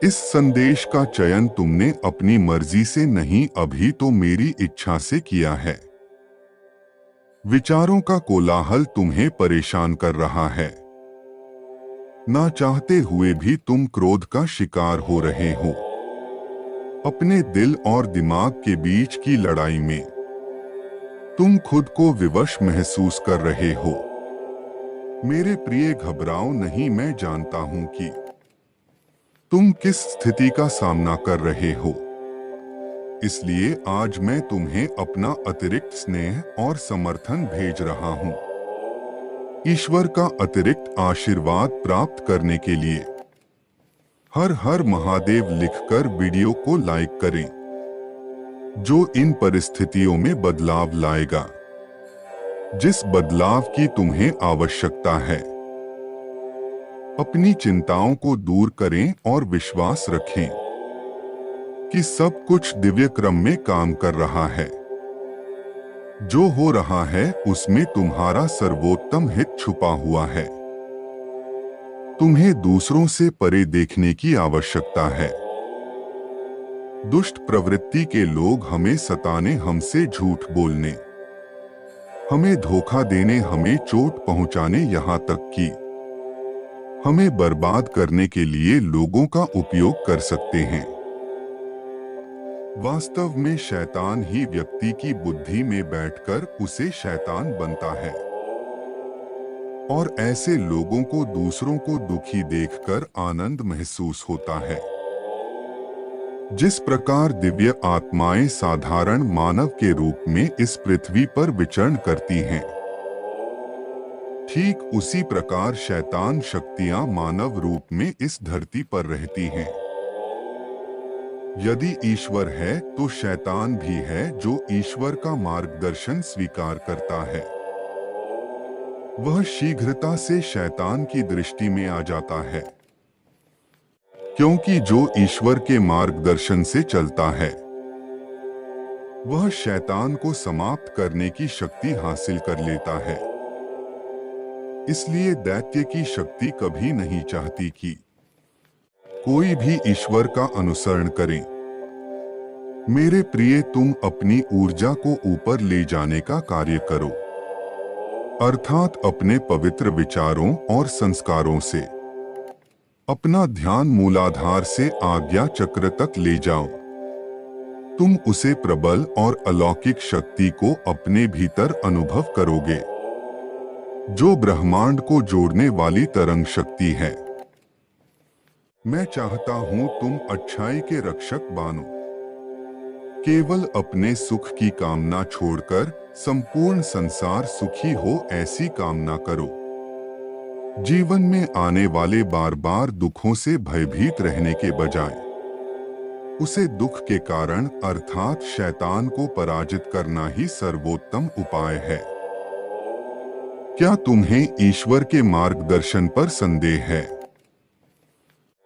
इस संदेश का चयन तुमने अपनी मर्जी से नहीं, अभी तो मेरी इच्छा से किया है। विचारों का कोलाहल तुम्हें परेशान कर रहा है। ना चाहते हुए भी तुम क्रोध का शिकार हो रहे हो। अपने दिल और दिमाग के बीच की लड़ाई में तुम खुद को विवश महसूस कर रहे हो। मेरे प्रिय, घबराओ नहीं। मैं जानता हूं कि तुम किस स्थिति का सामना कर रहे हो। इसलिए आज मैं तुम्हें अपना अतिरिक्त स्नेह और समर्थन भेज रहा हूं। ईश्वर का अतिरिक्त आशीर्वाद प्राप्त करने के लिए हर हर महादेव लिखकर वीडियो को लाइक करें, जो इन परिस्थितियों में बदलाव लाएगा, जिस बदलाव की तुम्हें आवश्यकता है। अपनी चिंताओं को दूर करें और विश्वास रखें कि सब कुछ दिव्य क्रम में काम कर रहा है। जो हो रहा है उसमें तुम्हारा सर्वोत्तम हित छुपा हुआ है। तुम्हें दूसरों से परे देखने की आवश्यकता है। दुष्ट प्रवृत्ति के लोग हमें सताने, हमसे झूठ बोलने, हमें धोखा देने, हमें चोट पहुंचाने, यहाँ तक कि हमें बर्बाद करने के लिए लोगों का उपयोग कर सकते हैं। वास्तव में शैतान ही व्यक्ति की बुद्धि में बैठकर उसे शैतान बनता है और ऐसे लोगों को दूसरों को दुखी देखकर आनंद महसूस होता है। जिस प्रकार दिव्य आत्माएं साधारण मानव के रूप में इस पृथ्वी पर विचरण करती हैं, ठीक उसी प्रकार शैतान शक्तियां मानव रूप में इस धरती पर रहती हैं। यदि ईश्वर है तो शैतान भी है, जो ईश्वर का मार्गदर्शन स्वीकार करता है। वह शीघ्रता से शैतान की दृष्टि में आ जाता है, क्योंकि जो ईश्वर के मार्गदर्शन से चलता है वह शैतान को समाप्त करने की शक्ति हासिल कर लेता है। इसलिए दैत्य की शक्ति कभी नहीं चाहती कि कोई भी ईश्वर का अनुसरण करे। मेरे प्रिय, तुम अपनी ऊर्जा को ऊपर ले जाने का कार्य करो, अर्थात अपने पवित्र विचारों और संस्कारों से अपना ध्यान मूलाधार से आज्ञा चक्र तक ले जाओ। तुम उसे प्रबल और अलौकिक शक्ति को अपने भीतर अनुभव करोगे, जो ब्रह्मांड को जोड़ने वाली तरंग शक्ति है। मैं चाहता हूं तुम अच्छाई के रक्षक बनो। केवल अपने सुख की कामना छोड़कर संपूर्ण संसार सुखी हो, ऐसी कामना करो। जीवन में आने वाले बार बार दुखों से भयभीत रहने के बजाय उसे दुख के कारण अर्थात शैतान को पराजित करना ही सर्वोत्तम उपाय है। क्या तुम्हें ईश्वर के मार्गदर्शन पर संदेह है?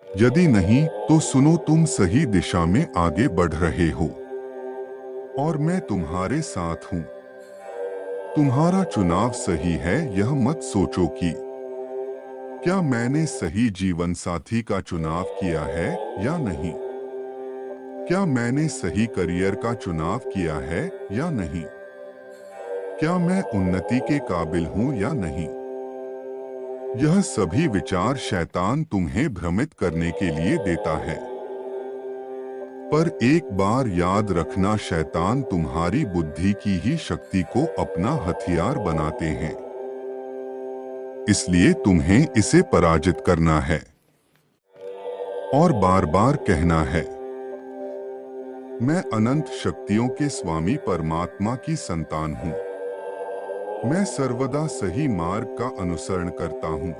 यदि नहीं तो सुनो, तुम सही दिशा में आगे बढ़ रहे हो और मैं तुम्हारे साथ हूं। तुम्हारा चुनाव सही है, यह मत सोचो कि क्या मैंने सही जीवन साथी का चुनाव किया है या नहीं, क्या मैंने सही करियर का चुनाव किया है या नहीं, क्या मैं उन्नति के काबिल हूं या नहीं। यह सभी विचार शैतान तुम्हें भ्रमित करने के लिए देता है। पर एक बार याद रखना, शैतान तुम्हारी बुद्धि की ही शक्ति को अपना हथियार बनाते हैं। इसलिए तुम्हें इसे पराजित करना है और बार बार कहना है, मैं अनंत शक्तियों के स्वामी परमात्मा की संतान हूं। मैं सर्वदा सही मार्ग का अनुसरण करता हूं।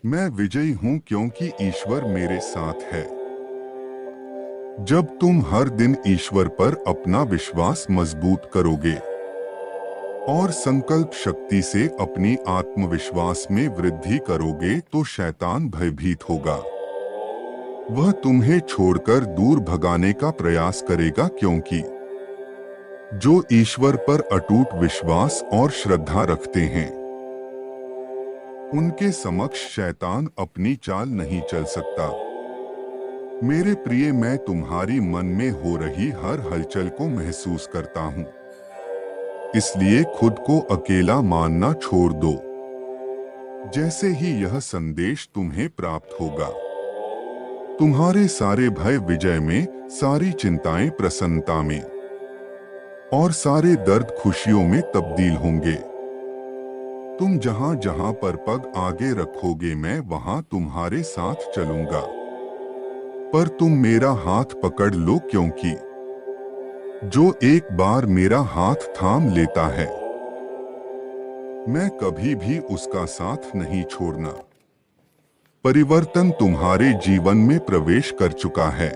मैं विजयी हूं क्योंकि ईश्वर मेरे साथ है। जब तुम हर दिन ईश्वर पर अपना विश्वास मजबूत करोगे और संकल्प शक्ति से अपनी आत्मविश्वास में वृद्धि करोगे, तो शैतान भयभीत होगा। वह तुम्हें छोड़कर दूर भगाने का प्रयास करेगा, क्योंकि जो ईश्वर पर अटूट विश्वास और श्रद्धा रखते हैं उनके समक्ष शैतान अपनी चाल नहीं चल सकता। मेरे प्रिय, मैं तुम्हारी मन में हो रही हर हलचल को महसूस करता हूँ। इसलिए खुद को अकेला मानना छोड़ दो। जैसे ही यह संदेश तुम्हें प्राप्त होगा, तुम्हारे सारे भय विजय में, सारी चिंताएं प्रसन्नता में और सारे दर्द खुशियों में तब्दील होंगे। तुम जहां जहां पर पग आगे रखोगे, मैं वहां तुम्हारे साथ चलूंगा। पर तुम मेरा हाथ पकड़ लो, क्योंकि जो एक बार मेरा हाथ थाम लेता है, मैं कभी भी उसका साथ नहीं छोड़ना। परिवर्तन तुम्हारे जीवन में प्रवेश कर चुका है,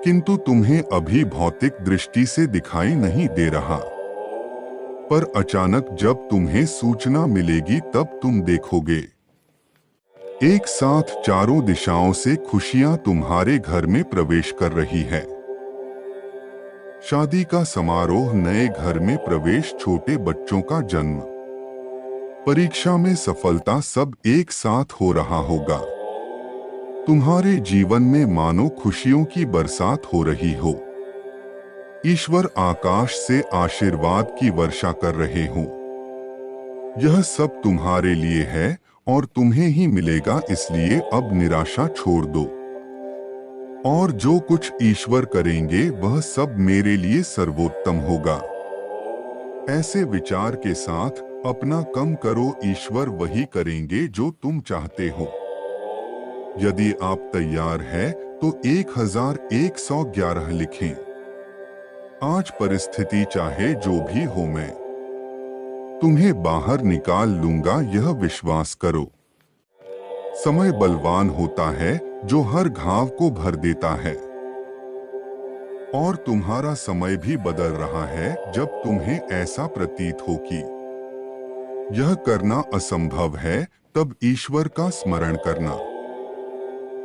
किंतु तुम्हें अभी भौतिक दृष्टि से दिखाई नहीं दे रहा। पर अचानक जब तुम्हें सूचना मिलेगी, तब तुम देखोगे एक साथ चारों दिशाओं से खुशियां तुम्हारे घर में प्रवेश कर रही है। शादी का समारोह, नए घर में प्रवेश, छोटे बच्चों का जन्म, परीक्षा में सफलता, सब एक साथ हो रहा होगा। तुम्हारे जीवन में मानो खुशियों की बरसात हो रही हो। ईश्वर आकाश से आशीर्वाद की वर्षा कर रहे हो। यह सब तुम्हारे लिए है और तुम्हें ही मिलेगा, इसलिए अब निराशा छोड़ दो। और जो कुछ ईश्वर करेंगे वह सब मेरे लिए सर्वोत्तम होगा। ऐसे विचार के साथ अपना कम करो, ईश्वर वही करेंगे जो तुम चाहते हो। यदि आप तैयार हैं तो 1111 लिखें। आज परिस्थिति चाहे जो भी हो, मैं तुम्हें बाहर निकाल लूंगा, यह विश्वास करो। समय बलवान होता है जो हर घाव को भर देता है। और तुम्हारा समय भी बदल रहा है। जब तुम्हें ऐसा प्रतीत हो कि यह करना असंभव है, तब ईश्वर का स्मरण करना।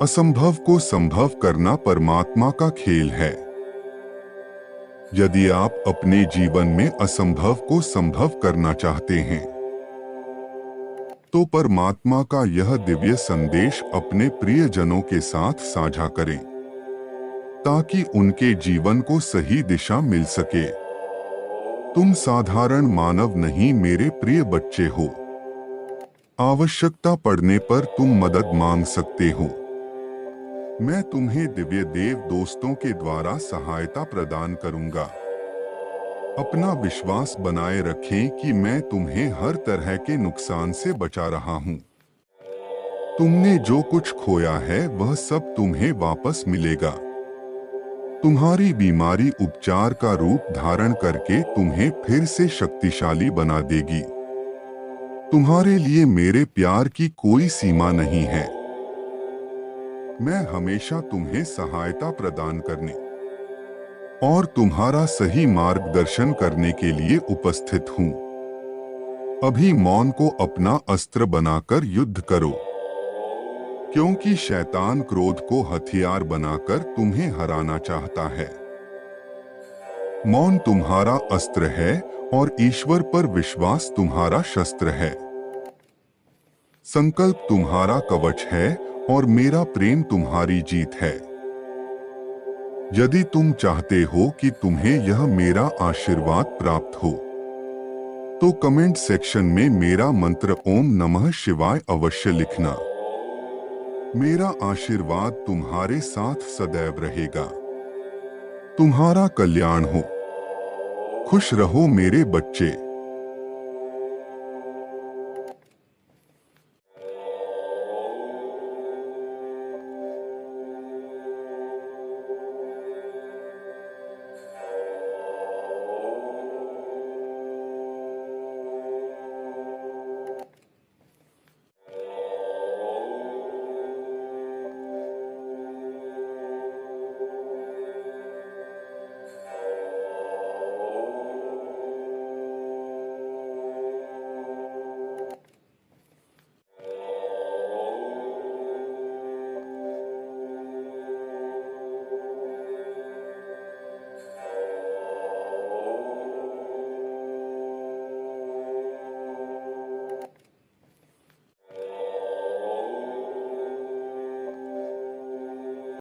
असंभव को संभव करना परमात्मा का खेल है। यदि आप अपने जीवन में असंभव को संभव करना चाहते हैं, तो परमात्मा का यह दिव्य संदेश अपने प्रियजनों के साथ साझा करें, ताकि उनके जीवन को सही दिशा मिल सके। तुम साधारण मानव नहीं, मेरे प्रिय बच्चे हो। आवश्यकता पड़ने पर तुम मदद मांग सकते हो। मैं तुम्हें दिव्य देव दोस्तों के द्वारा सहायता प्रदान करूंगा। अपना विश्वास बनाए रखें कि मैं तुम्हें हर तरह के नुकसान से बचा रहा हूं। तुमने जो कुछ खोया है वह सब तुम्हें वापस मिलेगा। तुम्हारी बीमारी उपचार का रूप धारण करके तुम्हें फिर से शक्तिशाली बना देगी। तुम्हारे लिए मेरे प्यार की कोई सीमा नहीं है। मैं हमेशा तुम्हें सहायता प्रदान करने और तुम्हारा सही मार्गदर्शन करने के लिए उपस्थित हूं। अभी मौन को अपना अस्त्र बनाकर युद्ध करो, क्योंकि शैतान क्रोध को हथियार बनाकर तुम्हें हराना चाहता है। मौन तुम्हारा अस्त्र है और ईश्वर पर विश्वास तुम्हारा शस्त्र है। संकल्प तुम्हारा कवच है और मेरा प्रेम तुम्हारी जीत है। यदि तुम चाहते हो कि तुम्हें यह मेरा आशीर्वाद प्राप्त हो, तो कमेंट सेक्शन में मेरा मंत्र ओम नमः शिवाय अवश्य लिखना। मेरा आशीर्वाद तुम्हारे साथ सदैव रहेगा। तुम्हारा कल्याण हो। खुश रहो मेरे बच्चे।